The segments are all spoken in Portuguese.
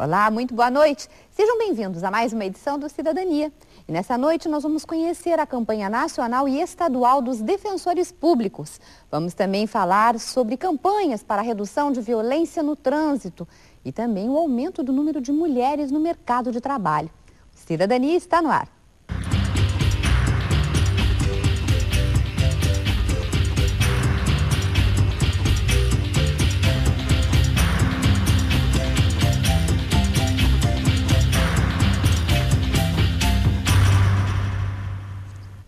Olá, muito boa noite. Sejam bem-vindos a mais uma edição do Cidadania. E nessa noite nós vamos conhecer a campanha nacional e estadual dos defensores públicos. Vamos também falar sobre campanhas para a redução de violência no trânsito e também o aumento do número de mulheres no mercado de trabalho. Cidadania está no ar.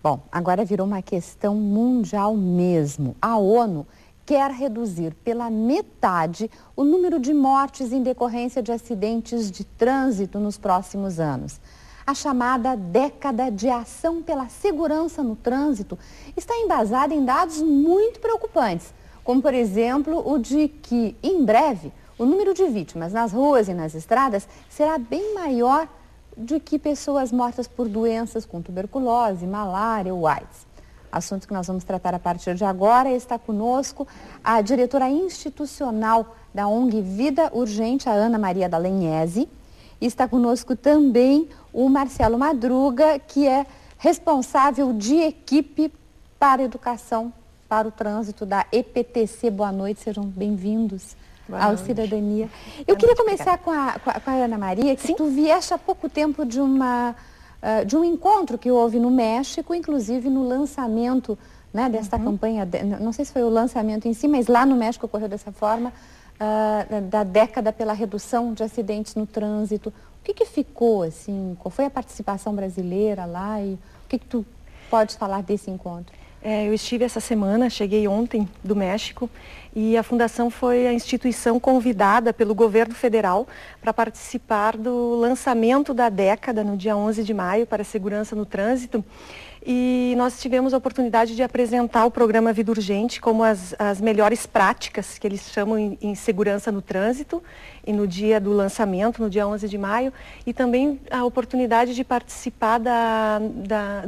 Bom, agora virou uma questão mundial mesmo. A ONU quer reduzir pela metade o número de mortes em decorrência de acidentes de trânsito nos próximos anos. A chamada década de ação pela segurança no trânsito está embasada em dados muito preocupantes, como por exemplo o de que, em breve, o número de vítimas nas ruas e nas estradas será bem maior de que pessoas mortas por doenças como tuberculose, malária ou AIDS. Assunto que nós vamos tratar a partir de agora. Está conosco a diretora institucional da ONG Vida Urgente, a Ana Maria Dallagnese. Está conosco também o Marcelo Madruga, que é responsável de equipe para educação para o trânsito da EPTC. Boa noite, sejam bem-vindos ao Cidadania. Eu queria começar com a Ana Maria, que tu vieste há pouco tempo de um encontro que houve no México, inclusive no lançamento, né, desta campanha, não sei se foi o lançamento em si, mas lá no México ocorreu dessa forma, da década pela redução de acidentes no trânsito. O que ficou, assim, qual foi a participação brasileira lá e o que tu podes falar desse encontro? Eu estive essa semana, cheguei ontem do México e a Fundação foi a instituição convidada pelo governo federal para participar do lançamento da década no dia 11 de maio para a segurança no trânsito. E nós tivemos a oportunidade de apresentar o programa Vida Urgente como as melhores práticas que eles chamam em segurança no trânsito e no dia do lançamento, no dia 11 de maio, e também a oportunidade de participar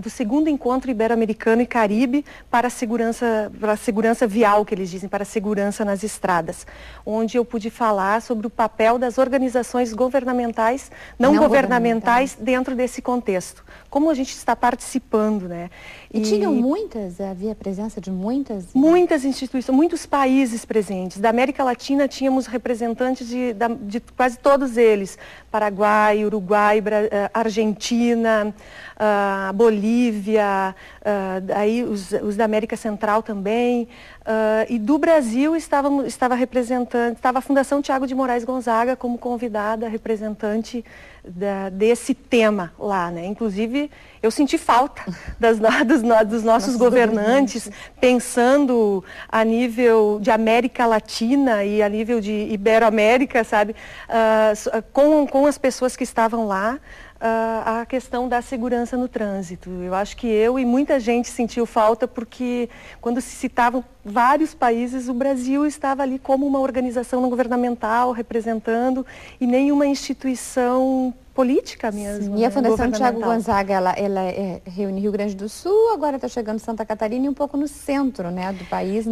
do segundo encontro ibero-americano e Caribe para a segurança vial, que eles dizem, para a segurança nas estradas, onde eu pude falar sobre o papel das organizações governamentais, não governamentais dentro desse contexto. Como a gente está participando, né? E tinham muitas? Havia presença de muitas? Muitas instituições, muitos países presentes. Da América Latina tínhamos representantes de quase todos eles. Paraguai, Uruguai, Argentina, Bolívia, aí os da América Central também. E do Brasil estava a Fundação Thiago de Moraes Gonzaga como convidada, representante desse tema lá, né? Inclusive, eu senti falta dos nossos governantes, pensando a nível de América Latina e a nível de Ibero-América, sabe? Com as pessoas que estavam lá, a questão da segurança no trânsito. Eu acho que eu e muita gente sentiu falta porque quando se citavam vários países, o Brasil estava ali como uma organização não governamental representando e nenhuma instituição política mesmo. Sim, e a Fundação Thiago Gonzaga, ela reúne Rio Grande do Sul, agora está chegando Santa Catarina e um pouco no centro, né, do país,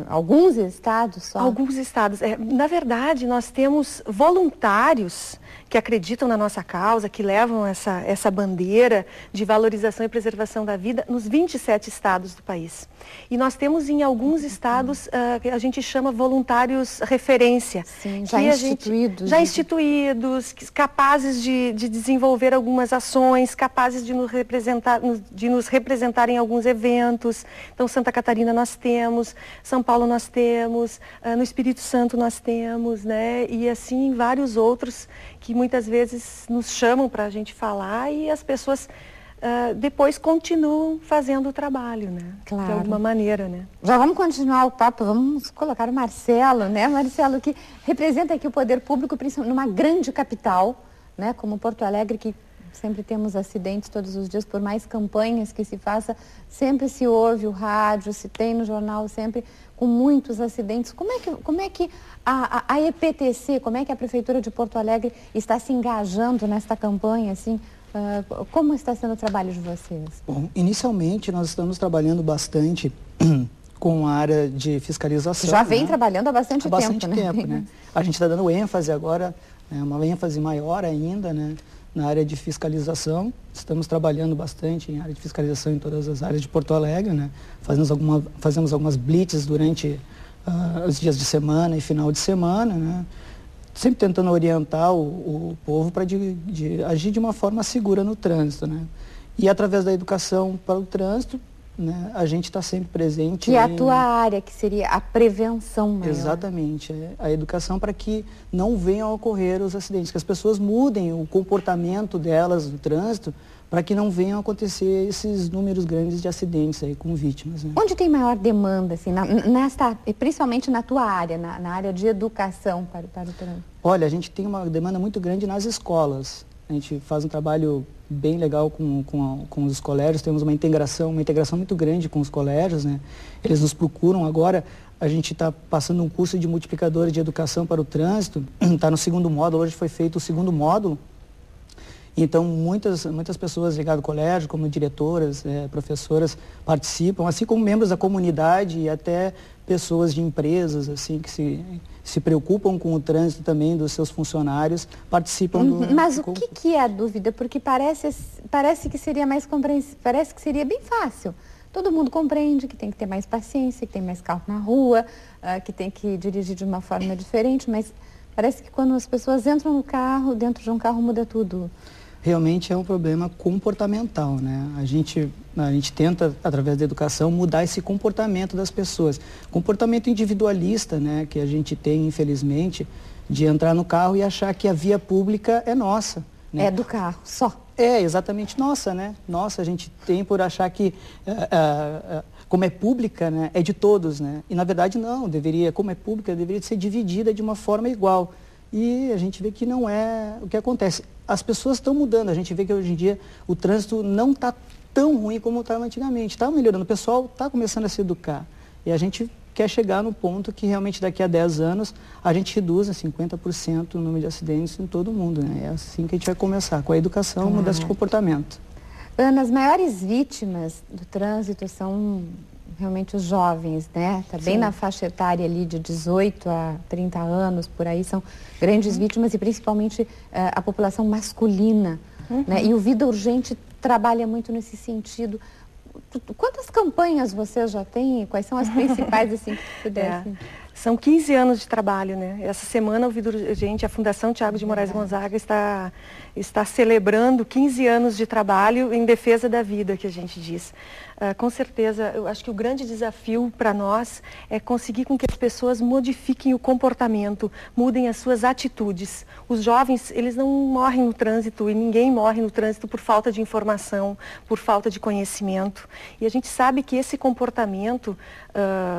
alguns estados só. Alguns estados. Na verdade, nós temos voluntários que acreditam na nossa causa, que levam essa bandeira de valorização e preservação da vida nos 27 estados do país. E nós temos em alguns estados que a gente chama voluntários referência. Sim, já instituídos. Já instituídos, capazes de desenvolver algumas ações, capazes de nos representar em alguns eventos. Então, Santa Catarina nós temos, São Paulo nós temos, no Espírito Santo nós temos, né? E assim vários outros que muitas vezes nos chamam para a gente falar e as pessoas depois continuam fazendo o trabalho, né? Claro. De alguma maneira, né? Já vamos continuar o papo, vamos colocar o Marcelo, né? Marcelo, que representa aqui o poder público, principalmente numa grande capital, né? Como Porto Alegre, que sempre temos acidentes todos os dias, por mais campanhas que se faça, sempre se ouve o rádio, se tem no jornal, sempre com muitos acidentes. Como é que a EPTC, como é que a Prefeitura de Porto Alegre está se engajando nesta campanha, assim? Como está sendo o trabalho de vocês? Bom, inicialmente nós estamos trabalhando bastante com a área de fiscalização. Já vem trabalhando há bastante tempo, né? A gente está dando ênfase agora né, uma ênfase maior ainda, né, na área de fiscalização. Estamos trabalhando bastante em área de fiscalização em todas as áreas de Porto Alegre, né, fazemos algumas blitz durante os dias de semana e final de semana, né, sempre tentando orientar o povo para agir de uma forma segura no trânsito, né. E através da educação para o trânsito, né, a gente está sempre presente. E a tua área, que seria a prevenção maior. Exatamente, a educação para que não venham a ocorrer os acidentes, que as pessoas mudem o comportamento delas no trânsito, para que não venham a acontecer esses números grandes de acidentes aí com vítimas. Né? Onde tem maior demanda, assim, principalmente na tua área, na área de educação para o trânsito? Olha, a gente tem uma demanda muito grande nas escolas. A gente faz um trabalho bem legal com os colégios, temos uma integração muito grande com os colégios, né? Eles nos procuram agora, a gente está passando um curso de multiplicadores de educação para o trânsito, está no segundo módulo, hoje foi feito o segundo módulo. Então, muitas pessoas ligadas ao colégio, como diretoras, professoras, participam, assim como membros da comunidade e até pessoas de empresas, assim, que se preocupam com o trânsito também dos seus funcionários, participam do... Mas o que é a dúvida? Porque parece que seria mais compreensível, parece que seria bem fácil. Todo mundo compreende que tem que ter mais paciência, que tem mais carro na rua, que tem que dirigir de uma forma diferente, mas parece que quando as pessoas entram no carro, dentro de um carro muda tudo. Realmente é um problema comportamental, né? A gente tenta, através da educação, mudar esse comportamento das pessoas. Comportamento individualista, né? Que a gente tem, infelizmente, de entrar no carro e achar que a via pública é nossa. Né? É do carro, só. É, exatamente nossa, né? Nossa, a gente tem por achar que, como é pública, né? É de todos, né? E, na verdade, não. Como é pública, deveria ser dividida de uma forma igual. E a gente vê que não é o que acontece. As pessoas estão mudando, a gente vê que hoje em dia o trânsito não está tão ruim como estava antigamente, está melhorando, o pessoal está começando a se educar. E a gente quer chegar no ponto que realmente daqui a 10 anos a gente reduza 50% o número de acidentes em todo o mundo. Né? É assim que a gente vai começar, com a educação, mudança de comportamento. Ana, as maiores vítimas do trânsito são realmente os jovens, né? Está bem na faixa etária ali de 18 a 30 anos, por aí, são grandes vítimas e principalmente a população masculina. Né? E o Vida Urgente trabalha muito nesse sentido. Quantas campanhas você já tem? Quais são as principais, assim, que pudessem? São 15 anos de trabalho, né? Essa semana o Vida Urgente, a Fundação Thiago de Moraes Gonzaga está celebrando 15 anos de trabalho em defesa da vida, que a gente diz. Com certeza, eu acho que o grande desafio para nós é conseguir com que as pessoas modifiquem o comportamento, mudem as suas atitudes. Os jovens, eles não morrem no trânsito e ninguém morre no trânsito por falta de informação, por falta de conhecimento. E a gente sabe que esse comportamento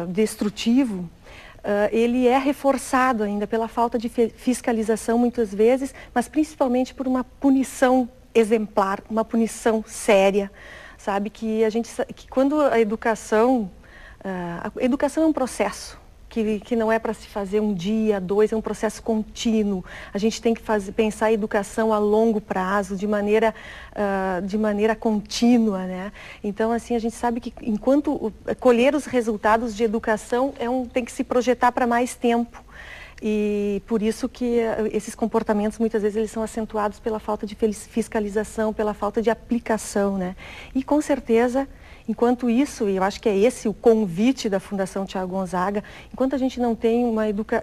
destrutivo, ele é reforçado ainda pela falta de fiscalização muitas vezes, mas principalmente por uma punição exemplar, uma punição séria, sabe? Que quando a educação é um processo que não é para se fazer um dia, dois, é um processo contínuo. A gente tem que pensar a educação a longo prazo, de maneira contínua, né? Então, assim, a gente sabe que enquanto colher os resultados de educação tem que se projetar para mais tempo. E por isso que esses comportamentos, muitas vezes, eles são acentuados pela falta de fiscalização, pela falta de aplicação, né? E, com certeza, enquanto isso, e eu acho que é esse o convite da Fundação Thiago Gonzaga, enquanto a gente não tem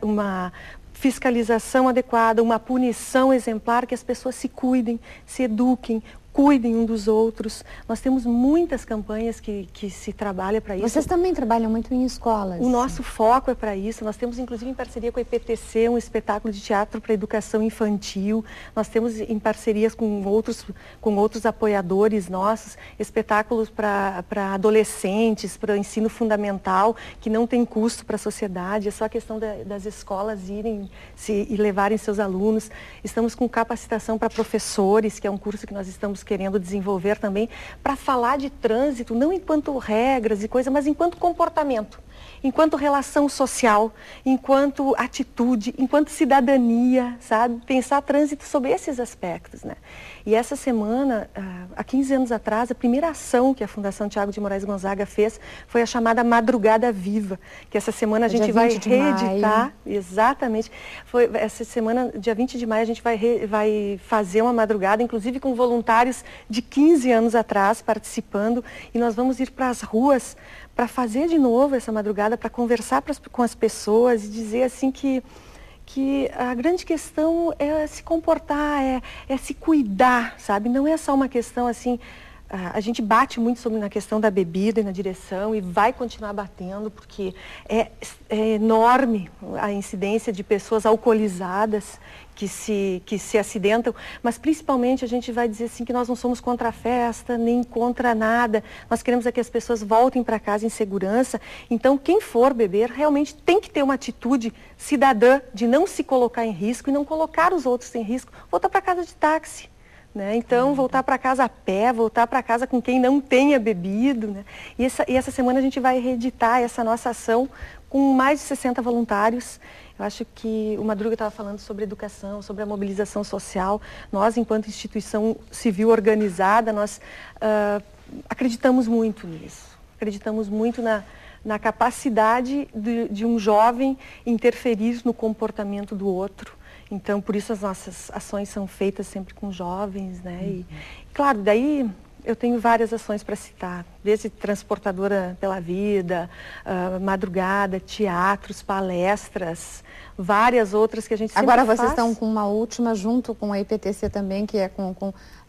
uma fiscalização adequada, uma punição exemplar, que as pessoas se cuidem, se eduquem, cuidem um dos outros. Nós temos muitas campanhas que se trabalha para isso. Vocês também trabalham muito em escolas. O nosso foco é para isso. Nós temos, inclusive, em parceria com a EPTC, um espetáculo de teatro para educação infantil. Nós temos, em parcerias com outros apoiadores nossos, espetáculos para adolescentes, para ensino fundamental, que não tem custo para a sociedade. É só a questão das escolas irem e levarem seus alunos. Estamos com capacitação para professores, que é um curso que nós estamos querendo desenvolver também, para falar de trânsito, não enquanto regras e coisas, mas enquanto comportamento. enquanto relação social, enquanto atitude, enquanto cidadania, sabe? Pensar trânsito sobre esses aspectos, né? E essa semana, há 15 anos atrás, a primeira ação que a Fundação Tiago de Moraes Gonzaga fez foi a chamada Madrugada Viva, que essa semana a gente vai reeditar, exatamente, essa semana, dia 20 de maio, a gente vai fazer uma madrugada, inclusive com voluntários de 15 anos atrás participando, e nós vamos ir para as ruas para fazer de novo essa madrugada, para conversar com as pessoas e dizer assim que a grande questão é se comportar, é se cuidar, sabe? Não é só uma questão assim, a gente bate muito na questão da bebida e na direção e vai continuar batendo porque é enorme a incidência de pessoas alcoolizadas que se acidentam, mas principalmente a gente vai dizer assim que nós não somos contra a festa, nem contra nada, nós queremos é que as pessoas voltem para casa em segurança, então quem for beber realmente tem que ter uma atitude cidadã de não se colocar em risco e não colocar os outros em risco, voltar para casa de táxi. Né? Então, voltar para casa a pé, voltar para casa com quem não tenha bebido. Né? E essa semana a gente vai reeditar essa nossa ação com mais de 60 voluntários. Eu acho que o Madruga estava falando sobre educação, sobre a mobilização social. Nós, enquanto instituição civil organizada, nós acreditamos muito nisso. Acreditamos muito na capacidade de um jovem interferir no comportamento do outro. Então, por isso as nossas ações são feitas sempre com jovens, né? E, claro, daí eu tenho várias ações para citar, desde Transportadora pela Vida, Madrugada, teatros, palestras, várias outras que a gente sempre Agora faz. Vocês estão com uma última junto com a IPTC também, que é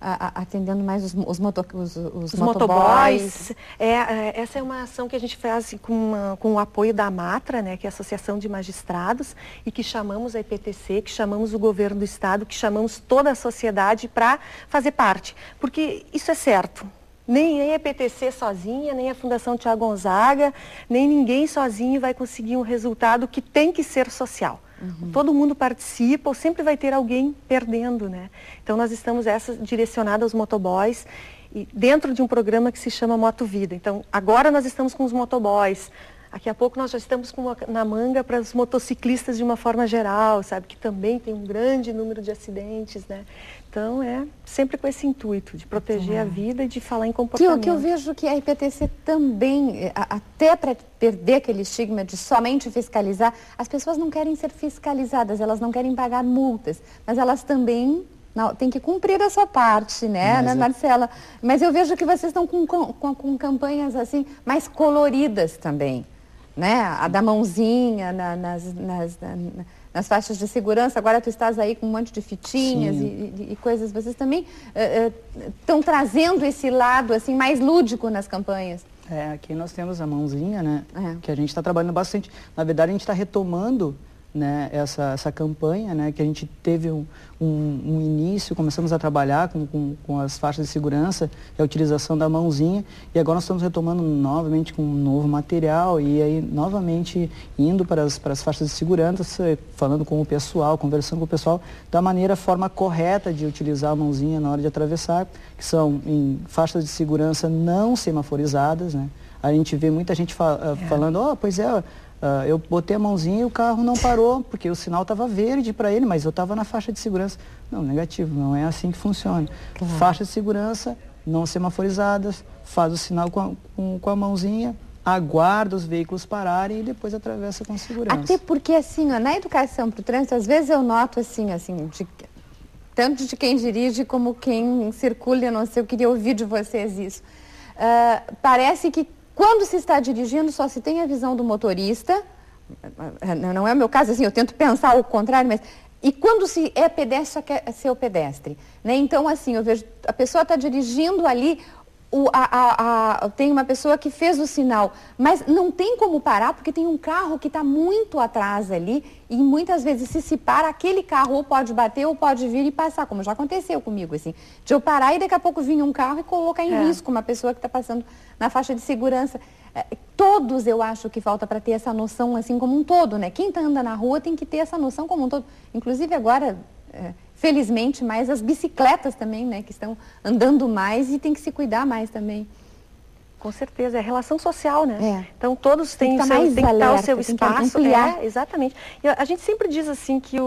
atendendo mais os motoboys. Essa é uma ação que a gente faz com o apoio da AMATRA, né, que é a Associação de Magistrados, e que chamamos a IPTC, que chamamos o governo do estado, que chamamos toda a sociedade para fazer parte. Porque isso é certo. Nem a IPTC sozinha, nem a Fundação Tiago Gonzaga, nem ninguém sozinho vai conseguir um resultado que tem que ser social. Todo mundo participa ou sempre vai ter alguém perdendo, né? Então nós estamos direcionadas aos motoboys e dentro de um programa que se chama Moto Vida. Então agora nós estamos com os motoboys. Daqui a pouco nós já estamos na manga para os motociclistas de uma forma geral, sabe? Que também tem um grande número de acidentes, né? Então, sempre com esse intuito de proteger a vida e de falar em comportamento. Que eu vejo que a IPTC também, até para perder aquele estigma de somente fiscalizar, as pessoas não querem ser fiscalizadas, elas não querem pagar multas, mas elas também têm que cumprir a sua parte, né, Marcela? Mas eu vejo que vocês estão com campanhas assim mais coloridas também, né? A da mãozinha, nas faixas de segurança, agora tu estás aí com um monte de fitinhas e coisas. Vocês também estão trazendo esse lado assim mais lúdico nas campanhas. Aqui nós temos a mãozinha, né? Que a gente está trabalhando bastante. Na verdade, a gente está retomando, né, essa campanha, né, que a gente teve um início, começamos a trabalhar com as faixas de segurança e a utilização da mãozinha, e agora nós estamos retomando novamente com um novo material e aí novamente indo para as faixas de segurança, falando com o pessoal, conversando com o pessoal da forma correta de utilizar a mãozinha na hora de atravessar, que são em faixas de segurança não semaforizadas, né? A gente vê muita gente falando, pois é, eu botei a mãozinha e o carro não parou, porque o sinal estava verde para ele, mas eu estava na faixa de segurança. Não, negativo, não é assim que funciona. Claro. Faixa de segurança, não semaforizadas, faz o sinal com a mãozinha, aguarda os veículos pararem e depois atravessa com segurança. Até porque, assim, na educação para o trânsito, às vezes eu noto, assim tanto de quem dirige como quem circula, eu não sei, eu queria ouvir de vocês isso. Parece que quando se está dirigindo, só se tem a visão do motorista, não é o meu caso, assim, eu tento pensar o contrário, mas... E quando se é pedestre, só quer ser o pedestre, né? Então, assim, eu vejo, a pessoa está dirigindo ali, tem uma pessoa que fez o sinal, mas não tem como parar, porque tem um carro que está muito atrás ali, e muitas vezes se para, aquele carro ou pode bater ou pode vir e passar, como já aconteceu comigo, assim, de eu parar e daqui a pouco vinha um carro e colocar em risco uma pessoa que está passando na faixa de segurança. Todos, eu acho que falta para ter essa noção, assim, como um todo, né? Quem anda na rua tem que ter essa noção como um todo. Inclusive agora... felizmente, mais as bicicletas também, né, que estão andando mais e tem que se cuidar mais também. Com certeza, é relação social, né? É. Então todos têm que dar o seu espaço. Exatamente. E a gente sempre diz assim que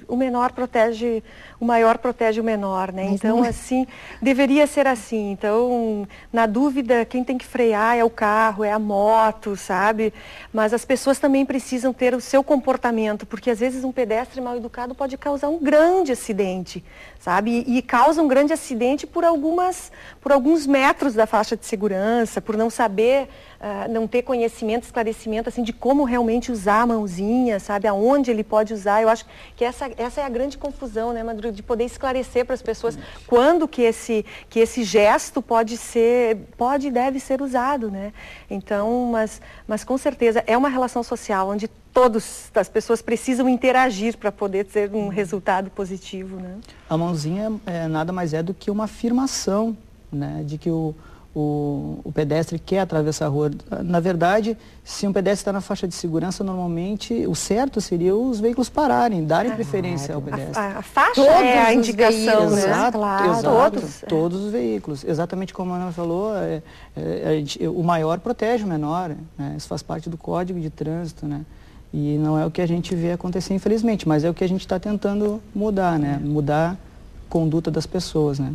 o menor protege, o maior protege o menor, né? Mas então, assim, deveria ser assim. Então, na dúvida, quem tem que frear é o carro, é a moto, sabe? Mas as pessoas também precisam ter o seu comportamento, porque às vezes um pedestre mal educado pode causar um grande acidente, sabe? E causa um grande acidente por alguns metros da faixa de segurança, por não saber, não ter conhecimento, esclarecimento, assim, de como realmente usar a mãozinha, sabe? Aonde ele pode usar. Eu acho que essa é a grande confusão, né, Madruga? De poder esclarecer para as pessoas quando que esse gesto pode e deve ser usado, né? Então, mas com certeza é uma relação social onde as pessoas precisam interagir para poder ter um resultado positivo, né? A mãozinha nada mais é do que uma afirmação, né, de que o pedestre quer atravessar a rua. Na verdade, se um pedestre está na faixa de segurança, normalmente o certo seria os veículos pararem, darem preferência ao pedestre. A faixa é a indicação, né? Exato, claro. Exato, todos os veículos. Exatamente como a Ana falou, o maior protege o menor, né? Isso faz parte do Código de Trânsito, né? E não é o que a gente vê acontecer, infelizmente, mas é o que a gente está tentando mudar, né? Mudar a conduta das pessoas, né?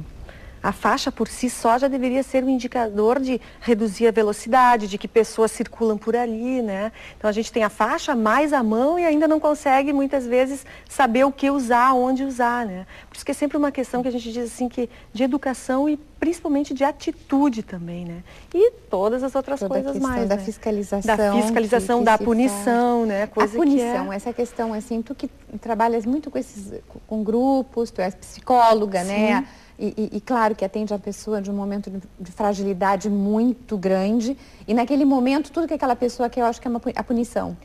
A faixa por si só já deveria ser um indicador de reduzir a velocidade, de que pessoas circulam por ali, né? Então a gente tem a faixa mais a mão e ainda não consegue muitas vezes saber o que usar, onde usar, né? Por isso que é sempre uma questão que a gente diz assim que de educação e principalmente de atitude também, né? E todas as outras coisas mais, da né? fiscalização. Da fiscalização, da punição, né? Coisa a punição, essa questão assim, tu que trabalhas muito com grupos, tu és psicóloga, né? E claro que atende a pessoa de um momento de fragilidade muito grande. E naquele momento, tudo que aquela pessoa quer, eu acho que é a punição.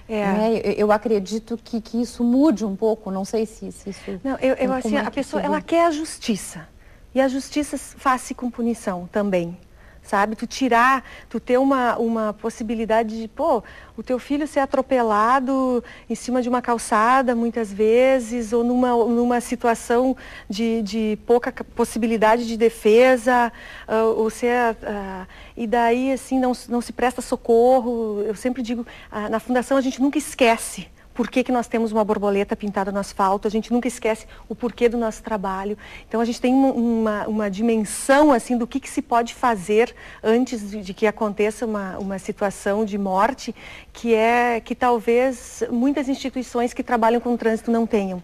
Né? Eu acredito que isso mude um pouco, não sei se isso... Não, eu assim, a pessoa, ela quer a justiça. E a justiça faz-se com punição também. Sabe, tu ter uma possibilidade de, o teu filho ser atropelado em cima de uma calçada muitas vezes, ou numa situação de pouca possibilidade de defesa, ou ser, e daí assim não se presta socorro. Eu sempre digo, na Fundação a gente nunca esquece por que nós temos uma borboleta pintada no asfalto, a gente nunca esquece o porquê do nosso trabalho. Então a gente tem uma dimensão assim do que se pode fazer antes de que aconteça uma situação de morte, que talvez muitas instituições que trabalham com o trânsito não tenham.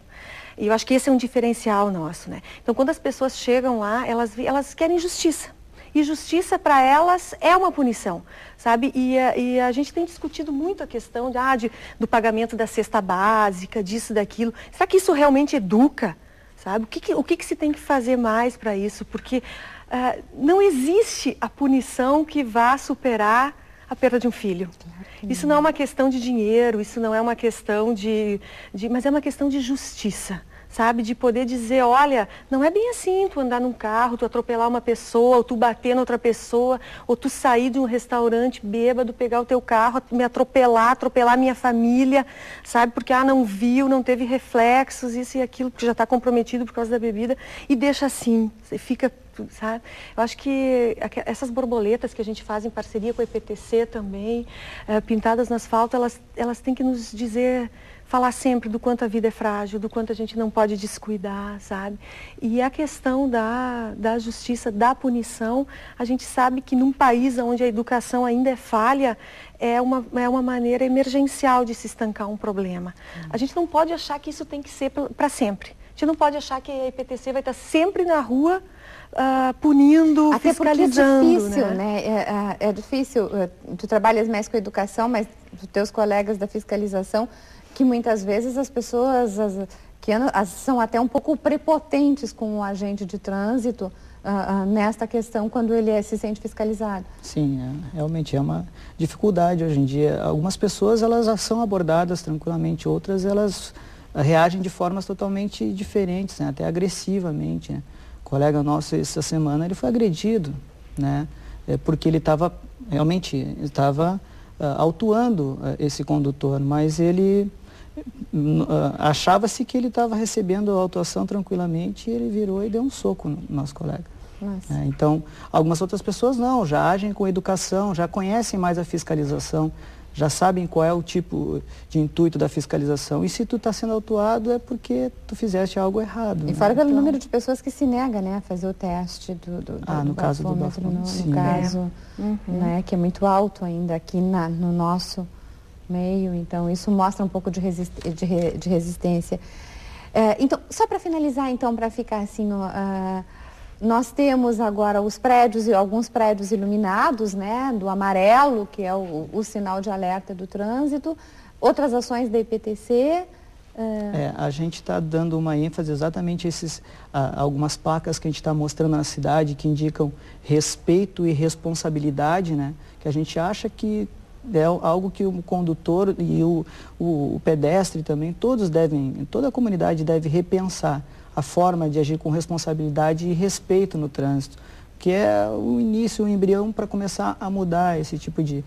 E eu acho que esse é um diferencial nosso, né? Então quando as pessoas chegam lá, elas querem justiça. E justiça para elas é uma punição, sabe? E a gente tem discutido muito a questão do pagamento da cesta básica, disso, daquilo. Será que isso realmente educa, sabe? O que se tem que fazer mais para isso? Porque não existe a punição que vá superar a perda de um filho. Claro, isso não é uma questão de dinheiro, isso não é uma questão mas é uma questão de justiça. Sabe, de poder dizer, olha, não é bem assim tu andar num carro, tu atropelar uma pessoa, ou tu bater na outra pessoa, ou tu sair de um restaurante bêbado, pegar o teu carro, me atropelar minha família, sabe, porque não viu, não teve reflexos, isso e aquilo, porque já está comprometido por causa da bebida, e deixa assim, você fica, sabe? Eu acho que essas borboletas que a gente faz em parceria com a EPTC também, pintadas no asfalto, elas têm que nos falar sempre do quanto a vida é frágil, do quanto a gente não pode descuidar, sabe? E a questão da justiça, da punição, a gente sabe que num país onde a educação ainda é falha, é uma maneira emergencial de se estancar um problema. A gente não pode achar que isso tem que ser para sempre. A gente não pode achar que a EPTC vai estar sempre na rua punindo, até fiscalizando. É difícil, né? É difícil. Tu trabalhas mais com a educação, mas os teus colegas da fiscalização, que muitas vezes as pessoas são até um pouco prepotentes com o agente de trânsito nesta questão quando ele se sente fiscalizado. Sim, realmente é uma dificuldade hoje em dia. Algumas pessoas elas são abordadas tranquilamente, outras elas reagem de formas totalmente diferentes, né? Até agressivamente, né? O colega nosso essa semana ele foi agredido, né? Porque ele realmente estava autuando esse condutor, mas ele achava-se que ele estava recebendo a autuação tranquilamente e ele virou e deu um soco no nosso colega. Então, algumas outras pessoas não, já agem com educação, já conhecem mais a fiscalização, já sabem qual é o tipo de intuito da fiscalização. E se tu está sendo autuado é porque tu fizeste algo errado. E fora pelo número de pessoas que se nega, né, a fazer o teste no caso do bafômetro, no caso, né, que é muito alto ainda aqui no nosso meio. Então, isso mostra um pouco de resistência. Então, só para finalizar, então, para ficar assim... nós temos agora os prédios e alguns prédios iluminados, né, do amarelo, que é o sinal de alerta do trânsito. Outras ações da IPTC. A gente está dando uma ênfase exatamente a algumas placas que a gente está mostrando na cidade que indicam respeito e responsabilidade, né, que a gente acha que é algo que o condutor e o pedestre também, toda a comunidade deve repensar a forma de agir com responsabilidade e respeito no trânsito, que é o início, o embrião para começar a mudar esse tipo de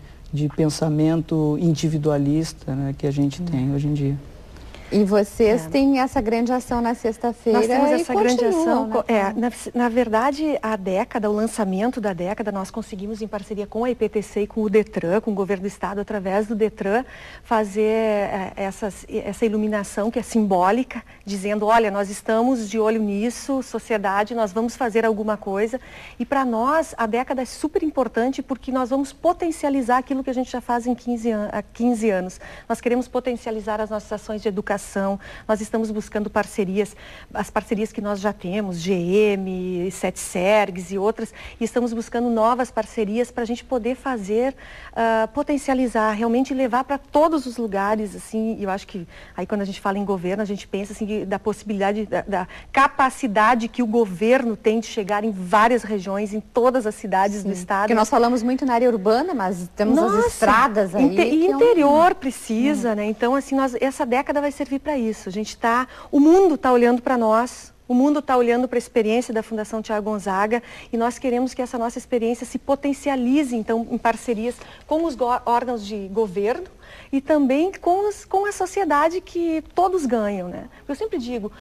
pensamento individualista, né, que a gente tem hoje em dia. E vocês têm essa grande ação na sexta-feira. Nós temos essa grande ação. Né? Na verdade, a década, o lançamento da década, nós conseguimos, em parceria com a IPTC e com o Detran, com o governo do estado, através do Detran, fazer essa iluminação que é simbólica, dizendo, olha, nós estamos de olho nisso, sociedade, nós vamos fazer alguma coisa. E para nós, a década é super importante porque nós vamos potencializar aquilo que a gente já faz há 15 anos. Nós queremos potencializar as nossas ações de educação. Nós estamos buscando parcerias, as parcerias que nós já temos, GM, Setsergs e outras, e estamos buscando novas parcerias para a gente poder fazer, potencializar, realmente levar para todos os lugares, assim, e eu acho que aí quando a gente fala em governo, a gente pensa assim, da possibilidade, da capacidade que o governo tem de chegar em várias regiões, em todas as cidades do estado. Porque nós falamos muito na área urbana, mas temos as estradas aí. E interior precisa, né? Então, assim, essa década vai servir para isso. O mundo está olhando para nós, o mundo está olhando para a experiência da Fundação Tiago Gonzaga e nós queremos que essa nossa experiência se potencialize, então, em parcerias com os órgãos de governo e também com a sociedade que todos ganham, né? Eu sempre digo,